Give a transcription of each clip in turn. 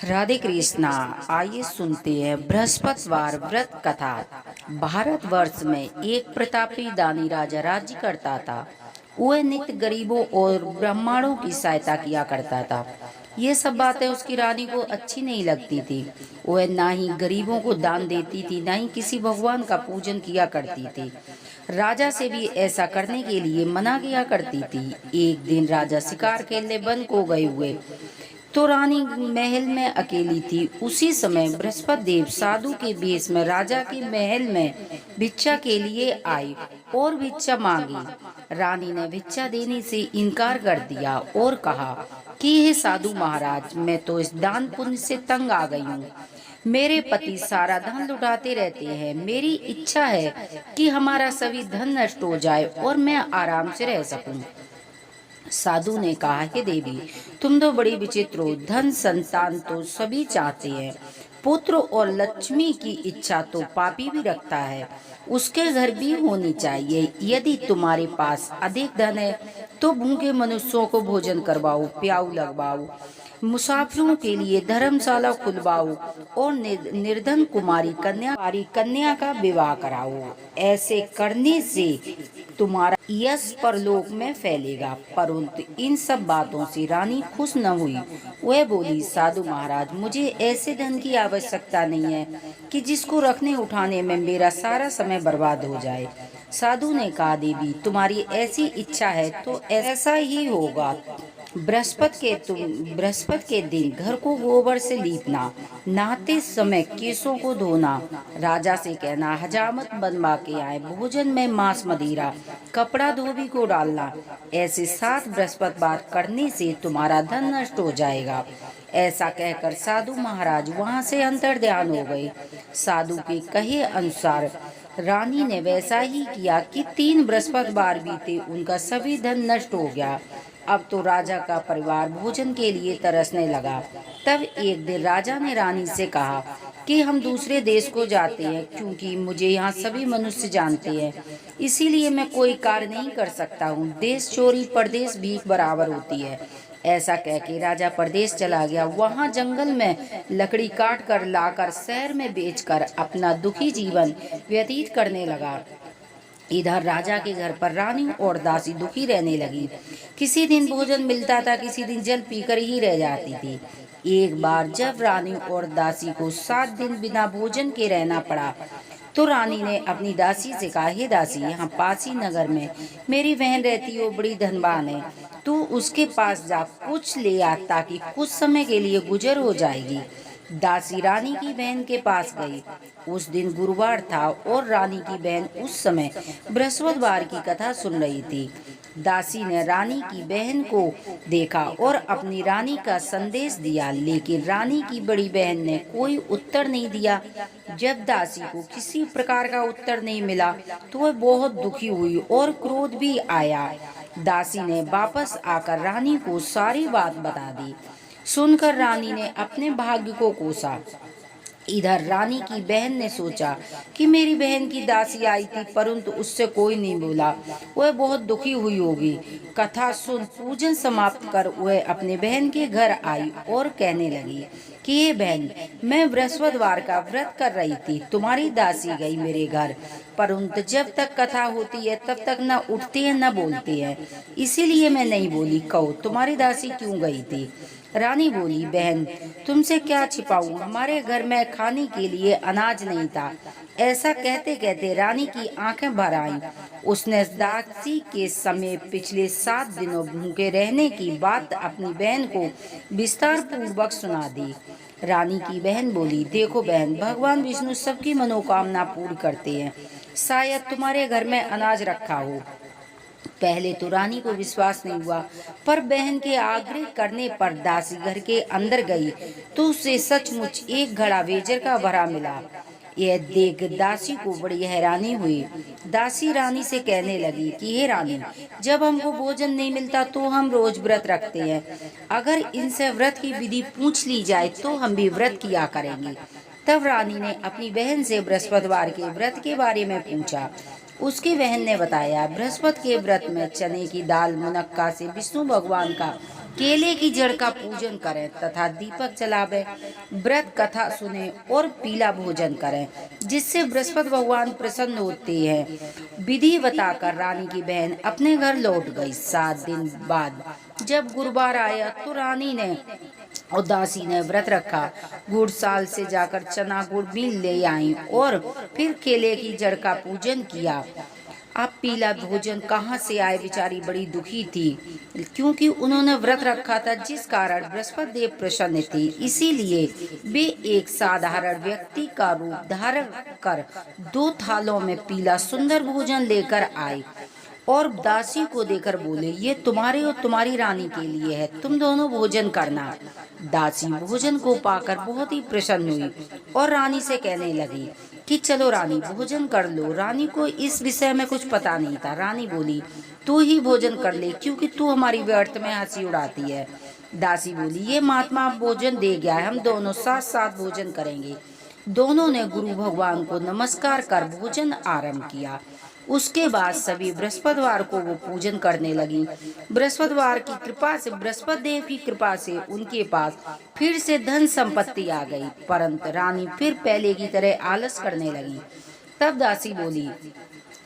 राधे कृष्णा। आइए सुनते हैं बृहस्पतिवार व्रत कथा। भारतवर्ष में एक प्रतापी दानी राजा राज्य करता था। वह नित्य गरीबों और ब्राह्मणों की सहायता किया करता था। ये सब बातें उसकी रानी को अच्छी नहीं लगती थी। वह ना ही गरीबों को दान देती थी, ना ही किसी भगवान का पूजन किया करती थी। राजा से भी ऐसा करने के लिए मना किया करती थी। एक दिन राजा शिकार खेलने वन को गए हुए तो रानी महल में अकेली थी। उसी समय बृहस्पति देव साधु के वेश में राजा के महल में भिक्षा के लिए आए और भिक्षा मांगी। रानी ने भिक्षा देने से इनकार कर दिया और कहा कि हे साधु महाराज, मैं तो इस दान पुण्य से तंग आ गई हूँ। मेरे पति सारा धन लुटाते रहते हैं। मेरी इच्छा है कि हमारा सभी धन नष्ट हो जाए और मैं आराम से रह सकूं। साधु ने कहा, हे देवी, तुम तो बड़ी विचित्र हो। धन संतान तो सभी चाहते हैं, पुत्र और लक्ष्मी की इच्छा तो पापी भी रखता है, उसके घर भी होनी चाहिए। यदि तुम्हारे पास अधिक धन है तो भूखे मनुष्यों को भोजन करवाओ, प्याऊ लगवाओ, मुसाफिरों के लिए धर्मशाला खुलवाओ और निर्धन कन्या का विवाह कराओ। ऐसे करने से तुम्हारा यश परलोक में फैलेगा। परंतु इन सब बातों से रानी खुश न हुई। वह बोली, साधु महाराज, मुझे ऐसे धन की आवश्यकता नहीं है कि जिसको रखने उठाने में मेरा सारा समय बर्बाद हो जाए। साधु ने कहा, देवी, तुम्हारी ऐसी इच्छा है तो ऐसा ही होगा। बृहस्पति के दिन घर को गोबर से लीपना, नहाते समय केसों को धोना, राजा से कहना हजामत बनवा के आए, भोजन में मांस मदिरा, कपड़ा धोबी को डालना। ऐसे 7 बृहस्पतिवार करने से तुम्हारा धन नष्ट हो जाएगा। ऐसा कहकर साधु महाराज वहां से अंतर्ध्यान हो गए। साधु के कहे अनुसार रानी ने वैसा ही किया कि 3 बृहस्पतिवार बीते, उनका सभी धन नष्ट हो गया। अब तो राजा का परिवार भोजन के लिए तरसने लगा। तब एक दिन राजा ने रानी से कहा कि हम दूसरे देश को जाते हैं, क्योंकि मुझे यहाँ सभी मनुष्य जानते हैं, इसीलिए मैं कोई कार्य नहीं कर सकता हूँ। देश चोरी परदेश भीख बराबर होती है। ऐसा कहके राजा परदेश चला गया। वहाँ जंगल में लकड़ी काट कर लाकर शहर में बेचकर अपना दुखी जीवन व्यतीत करने लगा। इधर राजा के घर पर रानी और दासी दुखी रहने लगी। किसी दिन भोजन मिलता था, किसी दिन जल पीकर ही रह जाती थी। एक बार जब रानी और दासी को 7 दिन बिना भोजन के रहना पड़ा तो रानी ने अपनी दासी से कहा, हे दासी, यहाँ पासी नगर में मेरी बहन रहती हो, बड़ी धनवान है, तू उसके पास जा कुछ ले आ ताकि कुछ समय के लिए गुजर हो जाएगी। दासी रानी की बहन के पास गई। उस दिन गुरुवार था और रानी की बहन उस समय बृहस्पतिवार की कथा सुन रही थी। दासी ने रानी की बहन को देखा और अपनी रानी का संदेश दिया, लेकिन रानी की बड़ी बहन ने कोई उत्तर नहीं दिया। जब दासी को किसी प्रकार का उत्तर नहीं मिला तो वह बहुत दुखी हुई और क्रोध भी आया। दासी ने वापस आकर रानी को सारी बात बता दी। सुनकर रानी ने अपने भाग्य को कोसा। इधर रानी की बहन ने सोचा कि मेरी बहन की दासी आई थी, परंतु उससे कोई नहीं बोला, वह बहुत दुखी हुई होगी। कथा सुन पूजन समाप्त कर वह अपने बहन के घर आई और कहने लगी कि ये बहन, मैं बृहस्पतिवार का व्रत कर रही थी, तुम्हारी दासी गई मेरे घर, परंतु जब तक कथा होती है तब तक न उठती है न बोलती है, इसीलिए मैं नहीं बोली। कहो, तुम्हारी दासी क्यों गई थी? रानी बोली, बहन, तुमसे क्या छिपाऊं, हमारे घर में खाने के लिए अनाज नहीं था। ऐसा कहते कहते रानी की आंखें भर आईं। उसने दासी के समय पिछले 7 दिनों भूखे रहने की बात अपनी बहन को विस्तार पूर्वक सुना दी। रानी की बहन बोली, देखो बहन, भगवान विष्णु सबकी मनोकामना पूर्ण करते हैं, शायद तुम्हारे घर में अनाज रखा हो। पहले तो रानी को विश्वास नहीं हुआ, पर बहन के आग्रह करने पर दासी घर के अंदर गई तो उसे सचमुच एक घड़ा बेजर का भरा मिला। यह देख दासी को बड़ी हैरानी हुई। दासी रानी से कहने लगी कि हे रानी, जब हमको भोजन नहीं मिलता तो हम रोज व्रत रखते हैं, अगर इनसे व्रत की विधि पूछ ली जाए तो हम भी व्रत किया करेंगे। तब रानी ने अपनी बहन से बृहस्पतिवार के व्रत के बारे में पूछा। उसकी बहन ने बताया, बृहस्पति के व्रत में चने की दाल मुनक्का से विष्णु भगवान का केले की जड़ का पूजन करें तथा दीपक जलावे, व्रत कथा सुने और पीला भोजन करें, जिससे बृहस्पति भगवान प्रसन्न होते हैं। विधि बताकर रानी की बहन अपने घर लौट गई। 7 दिन बाद जब गुरुवार आया तो रानी ने और दासी ने व्रत रखा। गुड़साल से जाकर चना गुड़ मिल ले आई और फिर केले की जड़ का पूजन किया। अब पीला भोजन कहाँ से आए? बेचारी बड़ी दुखी थी, क्योंकि उन्होंने व्रत रखा था, जिस कारण बृहस्पति देव प्रसन्न थे। इसीलिए वे एक साधारण व्यक्ति का रूप धारण कर 2 थालों में पीला सुंदर भोजन लेकर आए और दासी को देकर बोले, ये तुम्हारे और तुम्हारी रानी के लिए है, तुम दोनों भोजन करना। दासी भोजन को पाकर बहुत ही प्रसन्न हुई और रानी से कहने लगी कि चलो रानी भोजन कर लो। रानी को इस विषय में कुछ पता नहीं था। रानी बोली, तू ही भोजन कर ले, क्योंकि तू हमारी व्यर्थ में हंसी उड़ाती है। दासी बोली, ये महात्मा भोजन दे गया है, हम दोनों साथ साथ भोजन करेंगे। दोनों ने गुरु भगवान को नमस्कार कर भोजन आरंभ किया। उसके बाद सभी बृहस्पतिवार को वो पूजन करने लगी। बृहस्पतिवार की कृपा से, बृहस्पति देव की कृपा से उनके पास फिर से धन संपत्ति आ गई, परंतु रानी फिर पहले की तरह आलस करने लगी। तब दासी बोली,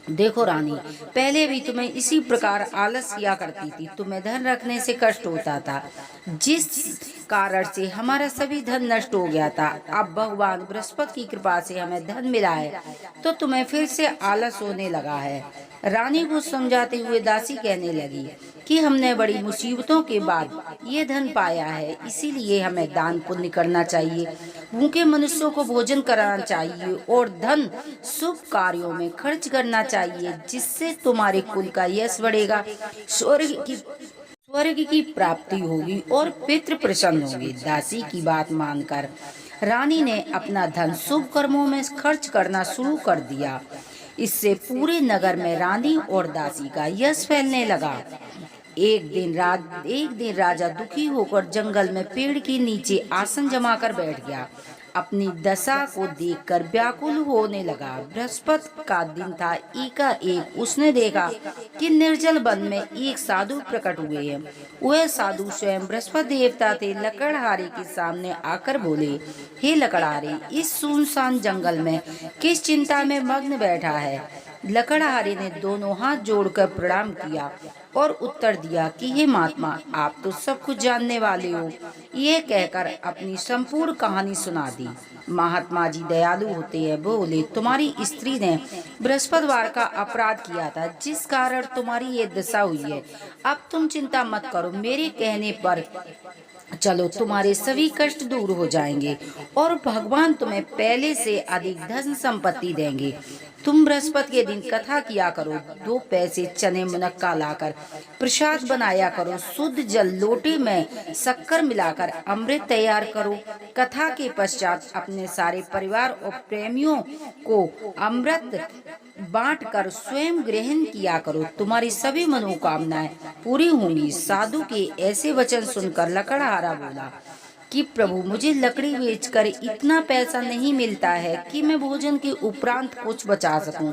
देखो रानी, पहले भी तुम्हें इसी प्रकार आलस किया करती थी, तुम्हें धन रखने से कष्ट होता था, जिस कारण से हमारा सभी धन नष्ट हो गया था। अब भगवान बृहस्पति की कृपा से हमें धन मिला है, तो तुम्हें फिर से आलस होने लगा है। रानी को समझाते हुए दासी कहने लगी कि हमने बड़ी मुसीबतों के बाद ये धन पाया है, इसीलिए हमें दान पुण्य करना चाहिए, भूखे मनुष्यों को भोजन कराना चाहिए और धन शुभ कार्यों में खर्च करना चाहिए, जिससे तुम्हारे कुल का यश बढ़ेगा, स्वर्ग की प्राप्ति होगी और पितृ प्रसन्न होंगे। दासी की बात मानकर रानी ने अपना धन शुभ कर्मों में खर्च करना शुरू कर दिया। इससे पूरे नगर में रानी और दासी का यश फैलने लगा। एक दिन राजा दुखी होकर जंगल में पेड़ के नीचे आसन जमाकर बैठ गया। अपनी दशा को देखकर व्याकुल होने लगा। बृहस्पति का दिन था। एकाएक उसने देखा कि निर्जल वन में एक साधु प्रकट हुए हैं। वह साधु स्वयं बृहस्पति देवता थे। लकड़हारे के सामने आकर बोले, हे लकड़हारे, इस सुनसान जंगल में किस चिंता में मग्न बैठा है? लकड़हारे ने दोनों हाथ जोड़कर प्रणाम किया और उत्तर दिया कि हे महात्मा, आप तो सब कुछ जानने वाले हो। ये कहकर अपनी संपूर्ण कहानी सुना दी। महात्मा जी दयालु होते हैं। बोले, तुम्हारी स्त्री ने बृहस्पतिवार का अपराध किया था, जिस कारण तुम्हारी ये दशा हुई है। अब तुम चिंता मत करो, मेरे कहने पर चलो, तुम्हारे सभी कष्ट दूर हो जाएंगे और भगवान तुम्हें पहले से अधिक धन संपत्ति देंगे। तुम बृहस्पति के दिन कथा किया करो, 2 पैसे चने मुनक्का लाकर प्रसाद बनाया करो, शुद्ध जल लोटे में शक्कर मिलाकर अमृत तैयार करो। कथा के पश्चात अपने सारे परिवार और प्रेमियों को अमृत बांटकर स्वयं ग्रहण किया करो, तुम्हारी सभी मनोकामनाएं पूरी होंगी। साधु के ऐसे वचन सुनकर लकड़हारा बोला कि प्रभु, मुझे लकड़ी बेचकर इतना पैसा नहीं मिलता है कि मैं भोजन के उपरांत कुछ बचा सकूं।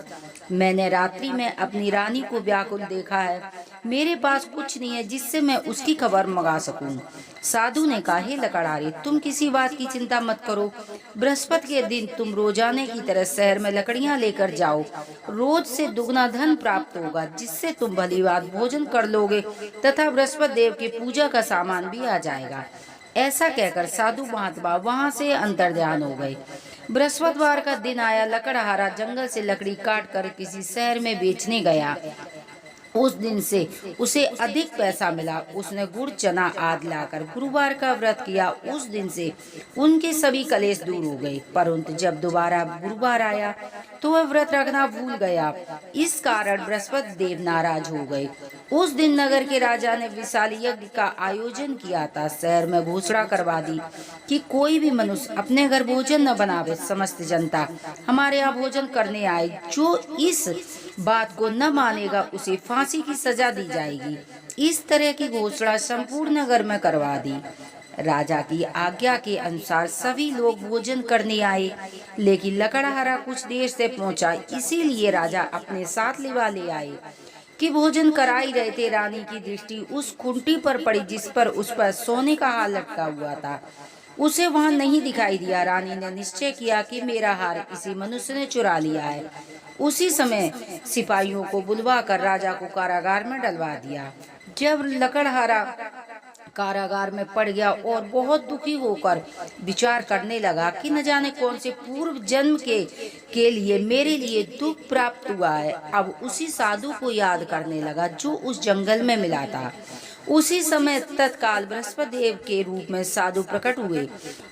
मैंने रात्रि में अपनी रानी को व्याकुल देखा है, मेरे पास कुछ नहीं है जिससे मैं उसकी खबर मंगा सकूं। साधु ने कहा, हे लकड़हारे, तुम किसी बात की चिंता मत करो। बृहस्पति के दिन तुम रोजाने की तरह शहर में लकड़ियां लेकर जाओ, रोज से दुगना धन प्राप्त होगा, जिससे तुम भली बात भोजन कर लोगे तथा बृहस्पति देव की पूजा का सामान भी आ जाएगा। ऐसा कहकर साधु महात्मा वहां से अंतर्ध्यान हो गए। बृहस्पतिवार का दिन आया। लकड़हारा जंगल से लकड़ी काट कर किसी शहर में बेचने गया। उस दिन से उसे अधिक पैसा मिला। उसने गुड़ चना आदि लाकर गुरुवार का व्रत किया। उस दिन से उनके सभी कलेश दूर हो गए। परंतु जब दोबारा गुरुवार आया तो वह व्रत रखना भूल गया। इस कारण बृहस्पति देव नाराज हो गए। उस दिन नगर के राजा ने विशाल यज्ञ का आयोजन किया था। शहर में घोषणा करवा दी कि कोई भी मनुष्य अपने घर भोजन न बनावे। समस्त जनता हमारे यहाँ भोजन करने आए। जो इस बात को न मानेगा उसे फांसी की सजा दी जाएगी। इस तरह की घोषणा संपूर्ण नगर में करवा दी। राजा की आज्ञा के अनुसार सभी लोग भोजन करने आए, लेकिन लकड़हारा कुछ देर से पहुंचा, इसीलिए राजा अपने साथ लिवा ले आए। कि भोजन करा ही रहे थे, रानी की दृष्टि उस खूंटी पर पड़ी जिस पर उस पर सोने का हार लटका हुआ था। उसे वहां नहीं दिखाई दिया। रानी ने निश्चय किया कि मेरा हार किसी मनुष्य ने चुरा लिया है। उसी समय सिपाहियों को बुलवा कर राजा को कारागार में डलवा दिया। जब लकड़हारा कारागार में पड़ गया और बहुत दुखी होकर विचार करने लगा कि न जाने कौन से पूर्व जन्म के लिए मेरे लिए दुख प्राप्त हुआ है, अब उसी साधु को याद करने लगा जो उस जंगल में मिला था। उसी समय तत्काल बृहस्पति देव के रूप में साधु प्रकट हुए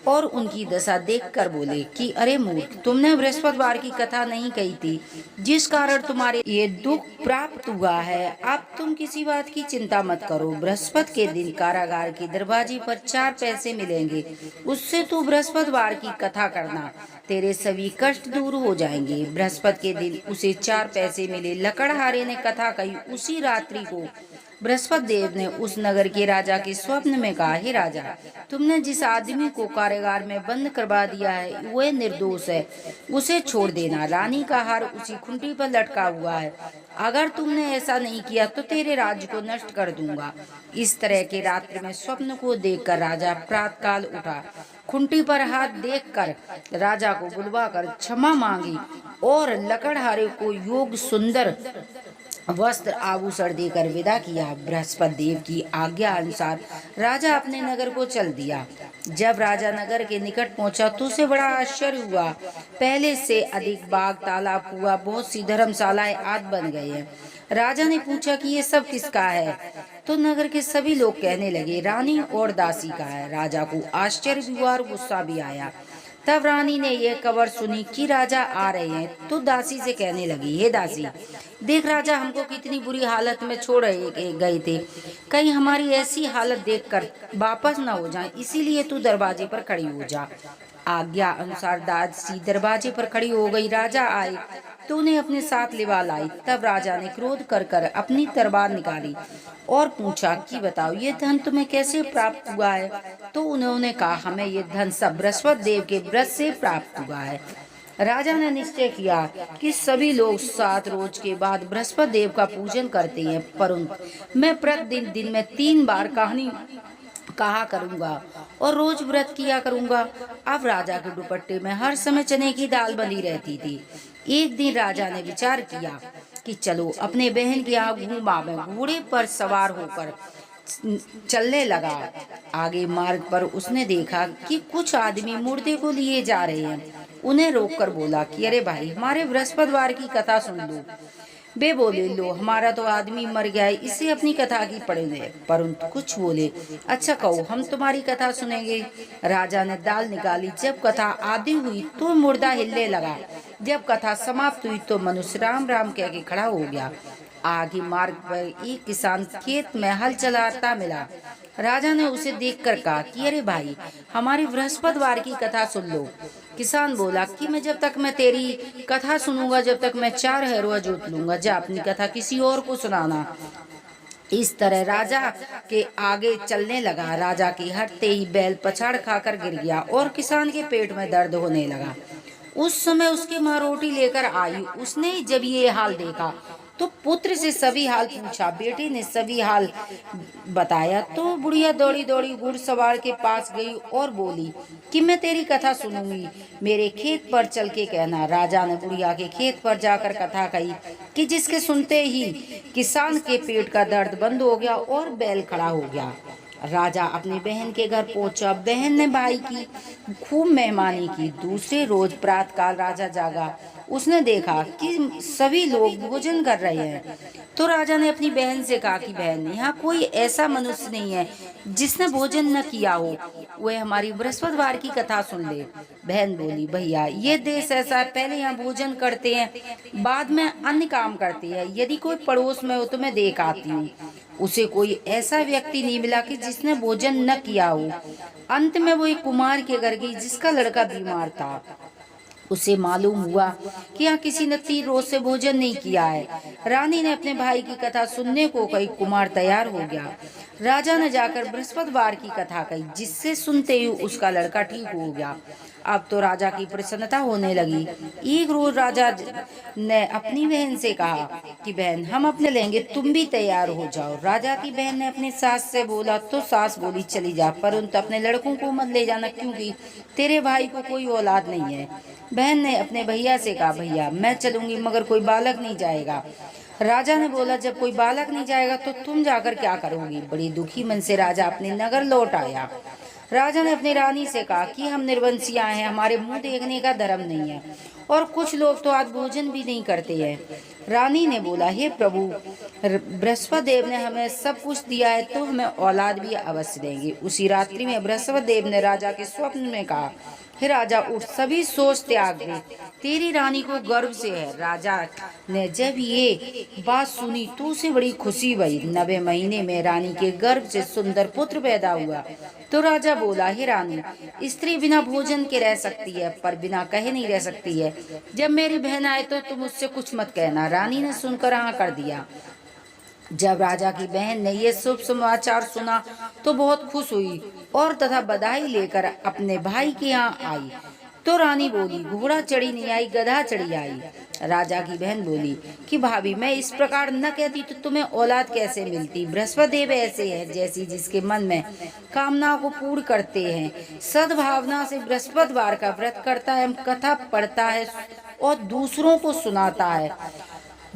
और उनकी दशा देखकर बोले कि अरे मूर्ख, तुमने बृहस्पतिवार की कथा नहीं कही थी जिस कारण तुम्हारे ये दुख प्राप्त हुआ है। अब तुम किसी बात की चिंता मत करो। बृहस्पति के दिन कारागार के दरवाजे पर 4 पैसे मिलेंगे, उससे तू बृहस्पतिवार की कथा करना, तेरे सभी कष्ट दूर हो जाएंगे। बृहस्पति के दिन उसे 4 पैसे मिले। लकड़हारे ने कथा कही। उसी रात्रि को बृहस्पति देव ने उस नगर के राजा के स्वप्न में कहा, हे राजा, तुमने जिस आदमी को कारागार में बंद करवा दिया है वह निर्दोष है, उसे छोड़ देना। रानी का हार उसी खूंटी पर लटका हुआ है। अगर तुमने ऐसा नहीं किया तो तेरे राज्य को नष्ट कर दूंगा। इस तरह के रात्रि में स्वप्न को देखकर राजा प्रातःकाल उठा। खूंटी पर हाथ देखकर राजा को बुलवाकर क्षमा मांगी और लकड़हारे को योग सुंदर वस्त्र आभूषण देकर विदा किया। बृहस्पति देव की आज्ञा अनुसार राजा अपने नगर को चल दिया। जब राजा नगर के निकट पहुंचा तो उसे बड़ा आश्चर्य हुआ। पहले से अधिक बाग, तालाब, कुआं, बहुत सी धर्मशालाएं आदि बन गए हैं। राजा ने पूछा कि ये सब किसका है, तो नगर के सभी लोग कहने लगे रानी और दासी का है। राजा को आश्चर्य भी हुआ और गुस्सा भी आया। तब रानी ने यह खबर सुनी कि राजा आ रहे हैं तो दासी से कहने लगी, हे दासी, देख राजा हमको कितनी बुरी हालत में छोड़ गए थे, कहीं हमारी ऐसी हालत देखकर वापस न हो जाए, इसीलिए तू दरवाजे पर खड़ी हो जा। आज्ञा अनुसार दासी दरवाजे पर खड़ी हो गई। राजा आए तो उन्हें अपने साथ लिवा लाई। तब राजा ने क्रोध कर अपनी तलवार निकाली और पूछा कि बताओ ये धन तुम्हें कैसे प्राप्त हुआ है। तो उन्होंने कहा, हमें ये धन सब बृहस्पति देव के व्रत से प्राप्त हुआ है। राजा ने निश्चय किया कि सभी लोग 7 रोज के बाद बृहस्पति देव का पूजन करते हैं, परंतु मैं प्रतिदिन दिन में 3 बार कहानी कहा करूंगा और रोज व्रत किया करूंगा। अब राजा के दुपट्टे में हर समय चने की दाल बनी रहती थी। एक दिन राजा ने विचार किया कि चलो अपने बहन के यहाँ घूम आवे। घोड़े पर सवार होकर चलने लगा। आगे मार्ग पर उसने देखा कि कुछ आदमी मुर्दे को लिए जा रहे हैं। उन्हें रोककर बोला कि अरे भाई, हमारे बृहस्पतिवार की कथा सुन लो। वे बोले, लो हमारा तो आदमी मर गया है, इसे अपनी कथा की पढ़ेंगे। परंतु कुछ बोले, अच्छा कहो, हम तुम्हारी कथा सुनेंगे। राजा ने दाल निकाली। जब कथा आदि हुई तो मुर्दा हिलने लगा। जब कथा समाप्त हुई तो मनुष्य राम राम कह के खड़ा हो गया। आगे मार्ग पर एक किसान खेत में हल चलाता मिला। राजा ने उसे देखकर कहा कि अरे भाई, हमारी बृहस्पतिवार की कथा सुन लो। किसान बोला कि जब तक मैं तेरी कथा सुनूंगा, जब तक मैं 4 हैरुआ जोत लूंगा। जा अपनी कथा किसी और को सुनाना। इस तरह राजा के आगे चलने लगा। राजा के हटते ही बैल पछाड़ खाकर गिर गया और किसान के पेट में दर्द होने लगा। उस समय उसकी माँ रोटी लेकर आई। उसने जब ये हाल देखा तो पुत्र से सभी हाल पूछा। बेटे ने सभी हाल बताया तो बुढ़िया दौड़ी दौड़ी घुड़सवार के पास गई और बोली कि मैं तेरी कथा सुनूंगी, मेरे खेत पर चल के कहना। राजा ने बुढ़िया के खेत पर जाकर कथा कही कि जिसके सुनते ही किसान के पेट का दर्द बंद हो गया और बैल खड़ा हो गया। राजा अपनी बहन के घर पहुंचा। बहन ने भाई की खूब मेहमानी की। दूसरे रोज प्रातःकाल राजा जागा। उसने देखा कि सभी लोग भोजन कर रहे हैं। तो राजा ने अपनी बहन से कहा कि बहन, यहाँ कोई ऐसा मनुष्य नहीं है जिसने भोजन न किया हो, वह हमारी बृहस्पतिवार की कथा सुन ले। बहन बोली, भैया ये देश ऐसा है, पहले यहाँ भोजन करते हैं, बाद में अन्य काम करते हैं। यदि कोई पड़ोस में हो तो मैं देख आती हूँ। उसे कोई ऐसा व्यक्ति नहीं मिला कि जिसने भोजन न किया हो। अंत में वो एक कुमार के घर गई जिसका लड़का बीमार था। उसे मालूम हुआ कि यहाँ किसी ने 3 रोज से भोजन नहीं किया है। रानी ने अपने भाई की कथा सुनने को कही। कुमार तैयार हो गया। राजा ने जाकर बृहस्पतिवार की कथा कही, जिससे सुनते ही उसका लड़का ठीक हो गया। अब तो राजा की प्रसन्नता होने लगी। एक रोज राजा ने अपनी बहन से कहा कि बहन, हम अपने लेंगे, तुम भी तैयार हो जाओ। राजा की बहन ने अपनी सास से बोला तो सास बोली चली जा, परंतु अपने लड़कों को मत ले जाना, क्योंकि तेरे भाई को कोई औलाद नहीं है। बहन ने अपने भैया से कहा, भैया मैं चलूंगी मगर कोई बालक नहीं जाएगा। राजा ने बोला, जब कोई बालक नहीं जाएगा तो तुम जाकर क्या करोगी। बड़ी दुखी मन से राजा अपने नगर लौट आया। राजा ने अपनी रानी से कहा कि हम निर्वंशिया हैं, हमारे मुंह देखने का धर्म नहीं है और कुछ लोग तो आज भोजन भी नहीं करते हैं। रानी ने बोला, हे प्रभु, बृहस्पति देव ने हमें सब कुछ दिया है तो हमें औलाद भी अवश्य देंगे। उसी रात्रि में बृहस्पति देव ने राजा के स्वप्न में कहा, हे राजा उठ, सभी सोच त्याग दे, तेरी रानी को गर्व से है। राजा ने जब ये बात सुनी तो उसे बड़ी खुशी हुई। 9वें महीने में रानी के गर्भ से सुंदर पुत्र पैदा हुआ। तो राजा बोला, हे रानी, स्त्री बिना भोजन के रह सकती है पर बिना कहे नहीं रह सकती है। जब मेरी बहन आए तो तुम उससे कुछ मत कहना। रानी ने सुनकर हाँ कर दिया। जब राजा की बहन ने यह शुभ समाचार सुना तो बहुत खुश हुई और तथा बधाई लेकर अपने भाई के यहाँ आई। तो रानी बोली, घोड़ा चढ़ी नहीं आई, गधा चढ़ी आई। राजा की बहन बोली कि भाभी, मैं इस प्रकार न कहती तो तुम्हें औलाद कैसे मिलती। बृहस्पति देव ऐसे है जैसी जिसके मन में कामना को पूर्ण करते हैं। सद्भावना से बृहस्पतिवार का व्रत करता है, कथा पढ़ता है और दूसरों को सुनाता है।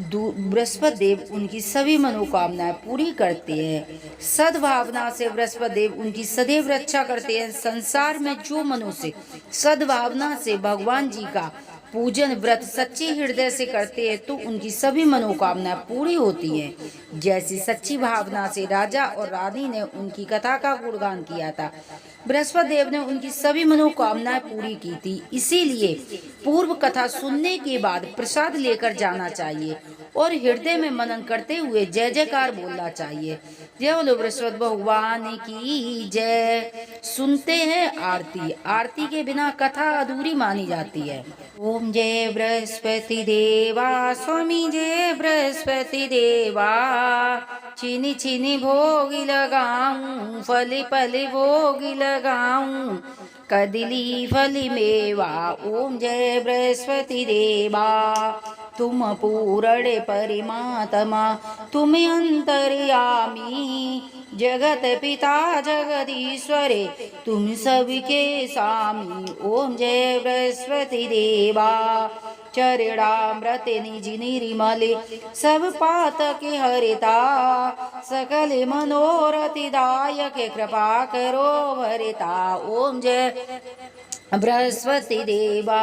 बृहस्पति देव उनकी सभी मनोकामनाएं पूरी करते हैं। सद्भावना से बृहस्पति देव उनकी सदैव रक्षा करते हैं। संसार में जो मनुष्य सद्भावना से भगवान जी का पूजन व्रत सच्चे हृदय से करते हैं तो उनकी सभी मनोकामनाएं पूरी होती हैं। जैसी सच्ची भावना से राजा और रानी ने उनकी कथा का गुणगान किया था, बृहस्पति देव ने उनकी सभी मनोकामनाएं पूरी की थी। इसीलिए पूर्व कथा सुनने के बाद प्रसाद लेकर जाना चाहिए और हृदय में मनन करते हुए जय जयकार बोलना चाहिए। जय बोलो बृहस्पति भगवान की जय। सुनते हैं आरती, आरती के बिना कथा अधूरी मानी जाती है। ओम जय बृहस्पति देवा, स्वामी जय बृहस्पति देवा। चीनी चीनी भोग लगाऊं, फल फल भोग लगाऊं, कदली फल मेवा। ओम जय बृहस्पति देवा। तुम पूर्ण परिमात्मा, तुम अंतर्यामी, जगत पिता जगदीश्वरे, तुम सबके स्वामी। ओम जय बृहस्पति देवा। चरणामृत निज निर्मले, सब पातक हरिता, सकल मनोरथ दायक, कृपा करो भरिता। ओम जय बृहस्पति देवा।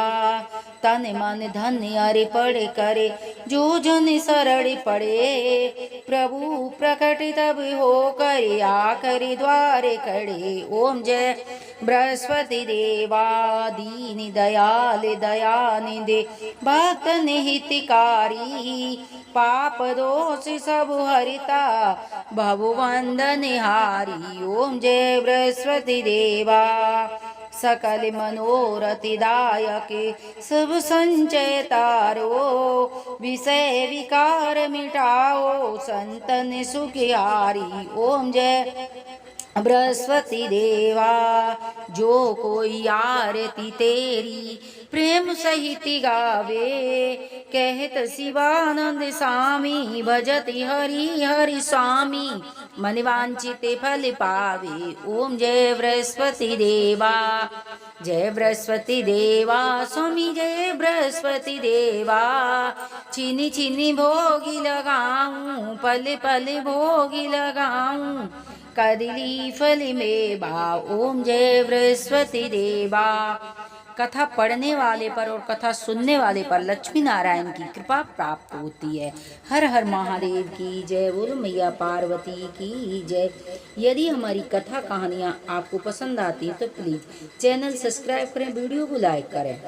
तन मन धन अर्पण करे, जो जन शरण पड़े, प्रभु प्रकट तब हो करे, आकर द्वार खड़े। ओम जय बृहस्पति देवा। दीन दयाल दयानिधे, भक्त हितकारी, पाप दोष सब हरिता, भववंदन हारी। ओम जय बृहस्पति देवा। सकल मनोरथ दायक, सब संचय तारो, विषय विकार मिटाओ, संतन सुखियारी। ओम जय बृहस्पति देवा। जो कोई आरती तेरी प्रेम सहित गावे, कहत शिवानंद स्वामी, भजति हरि हरि स्वामी, मन वांछित फल पावे। ओम जय बृहस्पति देवा। जय बृहस्पति देवा, स्वामी जय बृहस्पति देवा। चीनी चीनी भोगी लगाऊं, पल पल भोगी लगाऊं, कदली फल मेवा। ओम जय बृहस्पति देवा। कथा पढ़ने वाले पर और कथा सुनने वाले पर लक्ष्मी नारायण की कृपा प्राप्त होती है। हर हर महादेव की जय। बोलो मैया पार्वती की जय। यदि हमारी कथा कहानियाँ आपको पसंद आती है तो प्लीज़ चैनल सब्सक्राइब करें, वीडियो को लाइक करें।